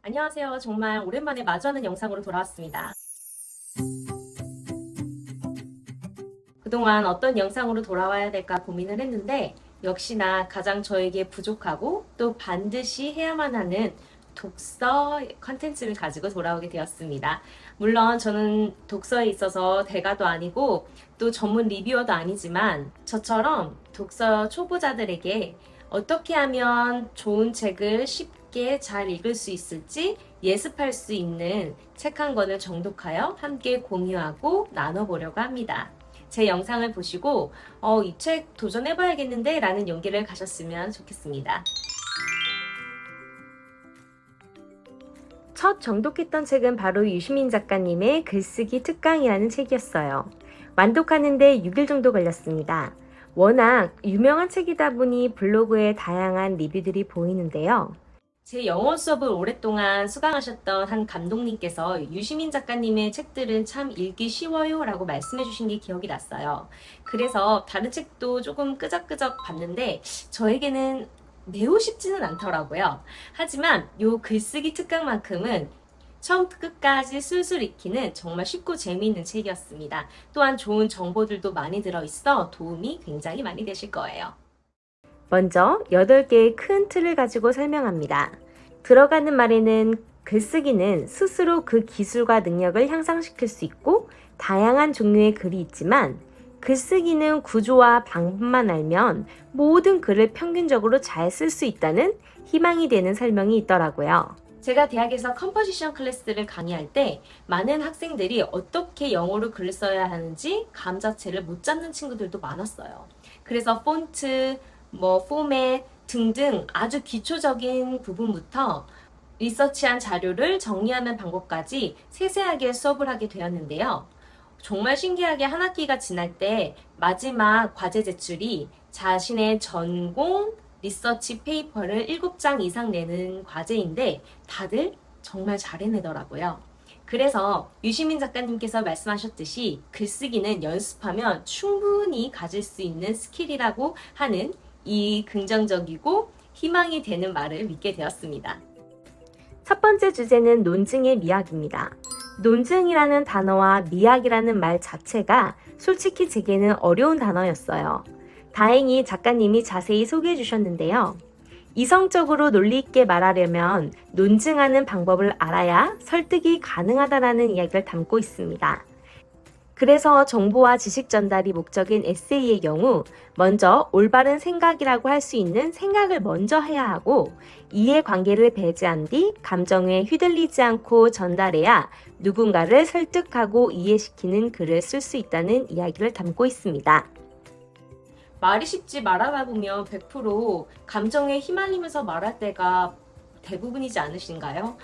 안녕하세요. 정말 오랜만에 마주하는 영상으로 돌아왔습니다. 그동안 어떤 영상으로 돌아와야 될까 고민을 했는데 역시나 가장 저에게 부족하고 또 반드시 해야만 하는 독서 컨텐츠를 가지고 돌아오게 되었습니다. 물론 저는 독서에 있어서 대가도 아니고 또 전문 리뷰어도 아니지만 저처럼 독서 초보자들에게 어떻게 하면 좋은 책을 쉽게 잘 읽을 수 있을지 예습할 수 있는 책 한 권을 정독하여 함께 공유하고 나눠보려고 합니다. 제 영상을 보시고 이 책 도전해봐야겠는데 라는 용기를 가졌으면 좋겠습니다. 첫 정독했던 책은 바로 유시민 작가님의 글쓰기 특강이라는 책이었어요. 완독하는데 6일 정도 걸렸습니다. 워낙 유명한 책이다 보니 블로그에 다양한 리뷰들이 보이는데요. 제 영어 수업을 오랫동안 수강하셨던 한 감독님께서 유시민 작가님의 책들은 참 읽기 쉬워요 라고 말씀해 주신 게 기억이 났어요. 그래서 다른 책도 조금 끄적끄적 봤는데 저에게는 매우 쉽지는 않더라고요. 하지만 요 글쓰기 특강만큼은 처음부터 끝까지 술술 익히는 정말 쉽고 재미있는 책이었습니다. 또한 좋은 정보들도 많이 들어있어 도움이 굉장히 많이 되실 거예요. 먼저 8개의 큰 틀을 가지고 설명합니다. 들어가는 말에는 글쓰기는 스스로 그 기술과 능력을 향상시킬 수 있고 다양한 종류의 글이 있지만 글쓰기는 구조와 방법만 알면 모든 글을 평균적으로 잘 쓸 수 있다는 희망이 되는 설명이 있더라고요. 제가 대학에서 컴포지션 클래스를 강의할 때 많은 학생들이 어떻게 영어로 글을 써야 하는지 감 자체를 못 잡는 친구들도 많았어요. 그래서 폰트, 포맷 등등 아주 기초적인 부분부터 리서치한 자료를 정리하는 방법까지 세세하게 수업을 하게 되었는데요. 정말 신기하게 한 학기가 지날 때 마지막 과제 제출이 자신의 전공 리서치 페이퍼를 7장 이상 내는 과제인데 다들 정말 잘 해내더라고요. 그래서 유시민 작가님께서 말씀하셨듯이 글쓰기는 연습하면 충분히 가질 수 있는 스킬이라고 하는 이 긍정적이고 희망이 되는 말을 믿게 되었습니다. 첫 번째 주제는 논증의 미학입니다. 논증이라는 단어와 미학이라는 말 자체가 솔직히 제게는 어려운 단어였어요. 다행히 작가님이 자세히 소개해 주셨는데요. 이성적으로 논리 있게 말하려면 논증하는 방법을 알아야 설득이 가능하다라는 이야기를 담고 있습니다. 그래서 정보와 지식 전달이 목적인 에세이의 경우 먼저 올바른 생각이라고 할 수 있는 생각을 먼저 해야 하고 이해관계를 배제한 뒤 감정에 휘둘리지 않고 전달해야 누군가를 설득하고 이해시키는 글을 쓸 수 있다는 이야기를 담고 있습니다. 말이 쉽지 말하다 보면 100% 감정에 휘말리면서 말할 때가 대부분이지 않으신가요?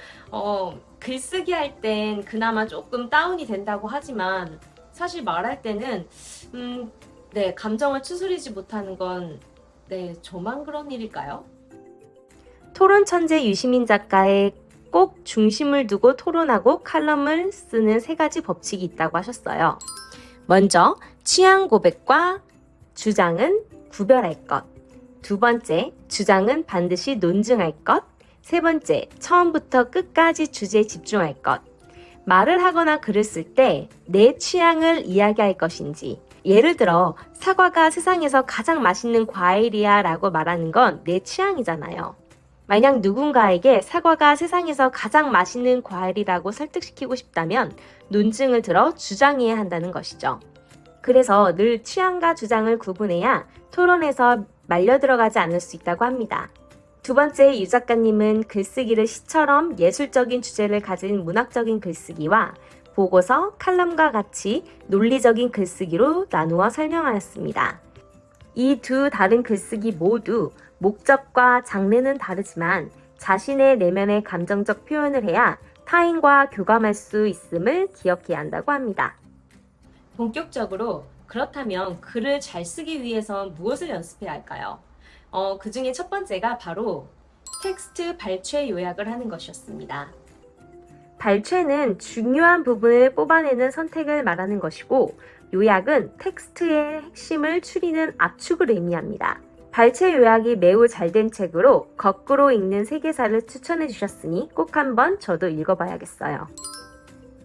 글쓰기 할 땐 그나마 조금 다운이 된다고 하지만 사실 말할 때는 감정을 추스리지 못하는 건 저만 그런 일일까요? 토론 천재 유시민 작가의 꼭 중심을 두고 토론하고 칼럼을 쓰는 3가지 법칙이 있다고 하셨어요. 먼저 취향 고백과 주장은 구별할 것. 두 번째, 주장은 반드시 논증할 것. 세 번째, 처음부터 끝까지 주제에 집중할 것. 말을 하거나 글을 쓸 때 내 취향을 이야기할 것인지, 예를 들어 사과가 세상에서 가장 맛있는 과일이야 라고 말하는 건 내 취향이잖아요. 만약 누군가에게 사과가 세상에서 가장 맛있는 과일이라고 설득시키고 싶다면 논증을 들어 주장해야 한다는 것이죠. 그래서 늘 취향과 주장을 구분해야 토론에서 말려 들어가지 않을 수 있다고 합니다. 두 번째, 유 작가님은 글쓰기를 시처럼 예술적인 주제를 가진 문학적인 글쓰기와 보고서, 칼럼과 같이 논리적인 글쓰기로 나누어 설명하였습니다. 이 두 다른 글쓰기 모두 목적과 장르는 다르지만 자신의 내면의 감정적 표현을 해야 타인과 교감할 수 있음을 기억해야 한다고 합니다. 본격적으로 그렇다면 글을 잘 쓰기 위해서 무엇을 연습해야 할까요? 그 중에 첫 번째가 바로 텍스트 발췌 요약을 하는 것이었습니다. 발췌는 중요한 부분을 뽑아내는 선택을 말하는 것이고 요약은 텍스트의 핵심을 추리는 압축을 의미합니다. 발췌 요약이 매우 잘된 책으로 거꾸로 읽는 세계사를 추천해 주셨으니 꼭 한번 저도 읽어봐야겠어요.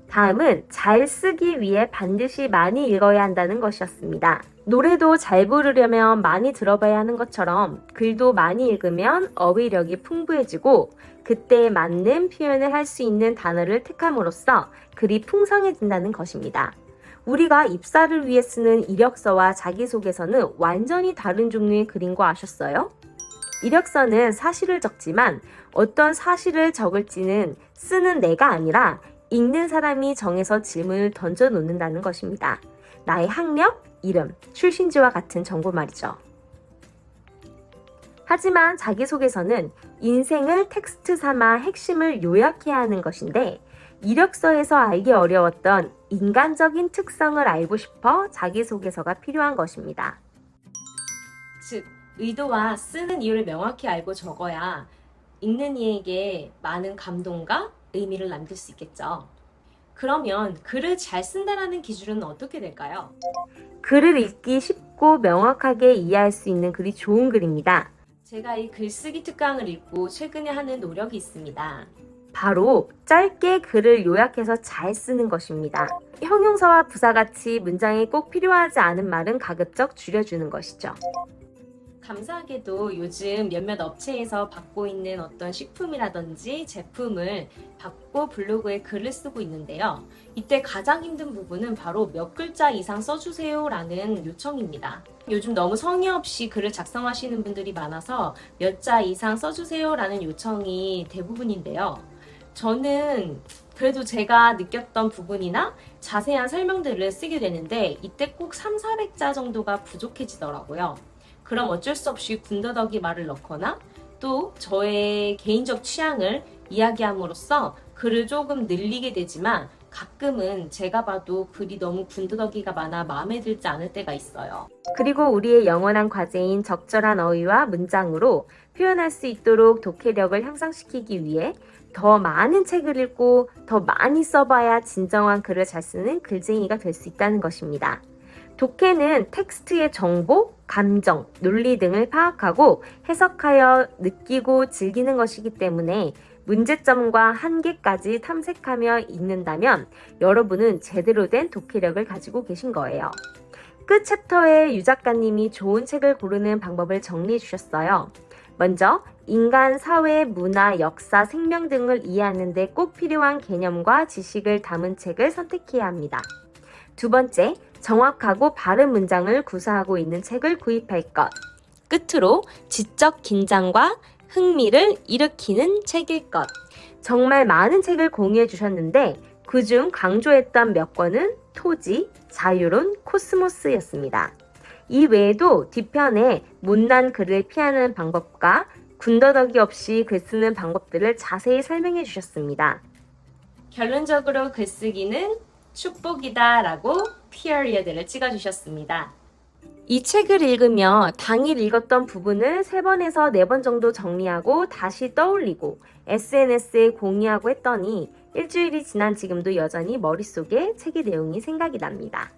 다음은 잘 쓰기 위해 반드시 많이 읽어야 한다는 것이었습니다. 노래도 잘 부르려면 많이 들어봐야 하는 것처럼 글도 많이 읽으면 어휘력이 풍부해지고 그때에 맞는 표현을 할 수 있는 단어를 택함으로써 글이 풍성해진다는 것입니다. 우리가 입사를 위해 쓰는 이력서와 자기소개서는 완전히 다른 종류의 글인 거 아셨어요? 이력서는 사실을 적지만 어떤 사실을 적을지는 쓰는 내가 아니라 읽는 사람이 정해서 질문을 던져 놓는다는 것입니다. 나의 학력, 이름, 출신지와 같은 정보 말이죠. 하지만 자기소개서는 인생을 텍스트 삼아 핵심을 요약해야 하는 것인데 이력서에서 알기 어려웠던 인간적인 특성을 알고 싶어 자기소개서가 필요한 것입니다. 즉, 의도와 쓰는 이유를 명확히 알고 적어야 읽는 이에게 많은 감동과 의미를 남길 수 있겠죠. 그러면 글을 잘 쓴다라는 기준은 어떻게 될까요? 글을 읽기 쉽고 명확하게 이해할 수 있는 글이 좋은 글입니다. 제가 이 글쓰기 특강을 읽고 최근에 하는 노력이 있습니다. 바로 짧게 글을 요약해서 잘 쓰는 것입니다. 형용사와 부사같이 문장에 꼭 필요하지 않은 말은 가급적 줄여주는 것이죠. 감사하게도 요즘 몇몇 업체에서 받고 있는 어떤 식품이라든지 제품을 받고 블로그에 글을 쓰고 있는데요. 이때 가장 힘든 부분은 바로 몇 글자 이상 써주세요 라는 요청입니다. 요즘 너무 성의 없이 글을 작성하시는 분들이 많아서 몇 자 이상 써주세요 라는 요청이 대부분인데요. 저는 그래도 제가 느꼈던 부분이나 자세한 설명들을 쓰게 되는데 이때 꼭 300~400자 정도가 부족해지더라고요. 그럼 어쩔 수 없이 군더더기 말을 넣거나 또 저의 개인적 취향을 이야기함으로써 글을 조금 늘리게 되지만 가끔은 제가 봐도 글이 너무 군더더기가 많아 마음에 들지 않을 때가 있어요. 그리고 우리의 영원한 과제인 적절한 어휘와 문장으로 표현할 수 있도록 독해력을 향상시키기 위해 더 많은 책을 읽고 더 많이 써봐야 진정한 글을 잘 쓰는 글쟁이가 될 수 있다는 것입니다. 독해는 텍스트의 정보, 감정, 논리 등을 파악하고 해석하여 느끼고 즐기는 것이기 때문에 문제점과 한계까지 탐색하며 읽는다면 여러분은 제대로 된 독해력을 가지고 계신 거예요. 끝 챕터에 유 작가님이 좋은 책을 고르는 방법을 정리해 주셨어요. 먼저 인간, 사회, 문화, 역사, 생명 등을 이해하는 데 꼭 필요한 개념과 지식을 담은 책을 선택해야 합니다. 두 번째, 정확하고 바른 문장을 구사하고 있는 책을 구입할 것. 끝으로 지적 긴장과 흥미를 일으키는 책일 것. 정말 많은 책을 공유해 주셨는데 그중 강조했던 몇 권은 토지, 자유론, 코스모스였습니다. 이 외에도 뒤편에 못난 글을 피하는 방법과 군더더기 없이 글 쓰는 방법들을 자세히 설명해 주셨습니다. 결론적으로 글쓰기는 축복이다 라고 피어리어드를 찍어주셨습니다. 이 책을 읽으며 당일 읽었던 부분을 3번에서 4번 정도 정리하고 다시 떠올리고 SNS에 공유하고 했더니 일주일이 지난 지금도 여전히 머릿속에 책의 내용이 생각이 납니다.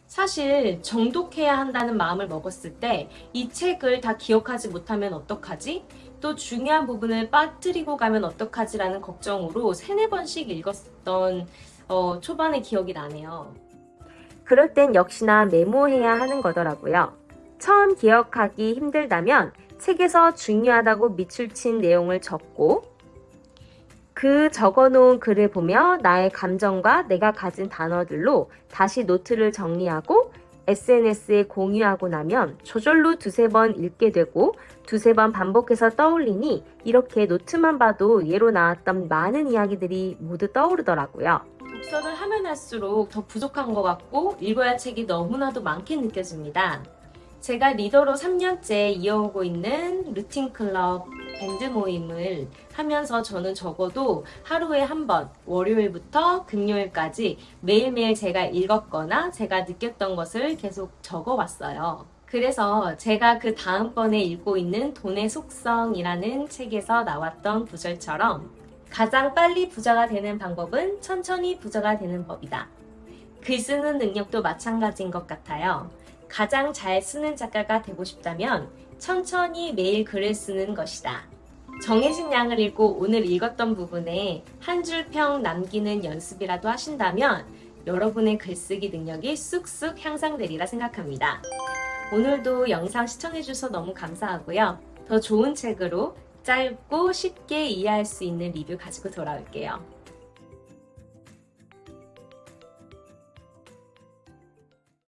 사실 정독해야 한다는 마음을 먹었을 때 이 책을 다 기억하지 못하면 어떡하지? 또 중요한 부분을 빠뜨리고 가면 어떡하지라는 걱정으로 3~4번씩 읽었던 초반의 기억이 나네요. 그럴 땐 역시나 메모해야 하는 거더라고요. 처음 기억하기 힘들다면 책에서 중요하다고 밑줄친 내용을 적고 그 적어놓은 글을 보며 나의 감정과 내가 가진 단어들로 다시 노트를 정리하고 SNS에 공유하고 나면 저절로 2~3번 읽게 되고 2~3번 반복해서 떠올리니 이렇게 노트만 봐도 예로 나왔던 많은 이야기들이 모두 떠오르더라고요. 독서를 하면 할수록 더 부족한 것 같고 읽어야 할 책이 너무나도 많게 느껴집니다. 제가 리더로 3년째 이어오고 있는 루틴 클럽 밴드 모임을 하면서 저는 적어도 하루에 한 번, 월요일부터 금요일까지 매일매일 제가 읽었거나 제가 느꼈던 것을 계속 적어왔어요. 그래서 제가 그 다음번에 읽고 있는 돈의 속성이라는 책에서 나왔던 구절처럼 가장 빨리 부자가 되는 방법은 천천히 부자가 되는 법이다. 글 쓰는 능력도 마찬가지인 것 같아요. 가장 잘 쓰는 작가가 되고 싶다면 천천히 매일 글을 쓰는 것이다. 정해진 양을 읽고 오늘 읽었던 부분에 한 줄 평 남기는 연습이라도 하신다면 여러분의 글쓰기 능력이 쑥쑥 향상되리라 생각합니다. 오늘도 영상 시청해주셔서 너무 감사하고요. 더 좋은 책으로 짧고 쉽게 이해할 수 있는 리뷰 가지고 돌아올게요.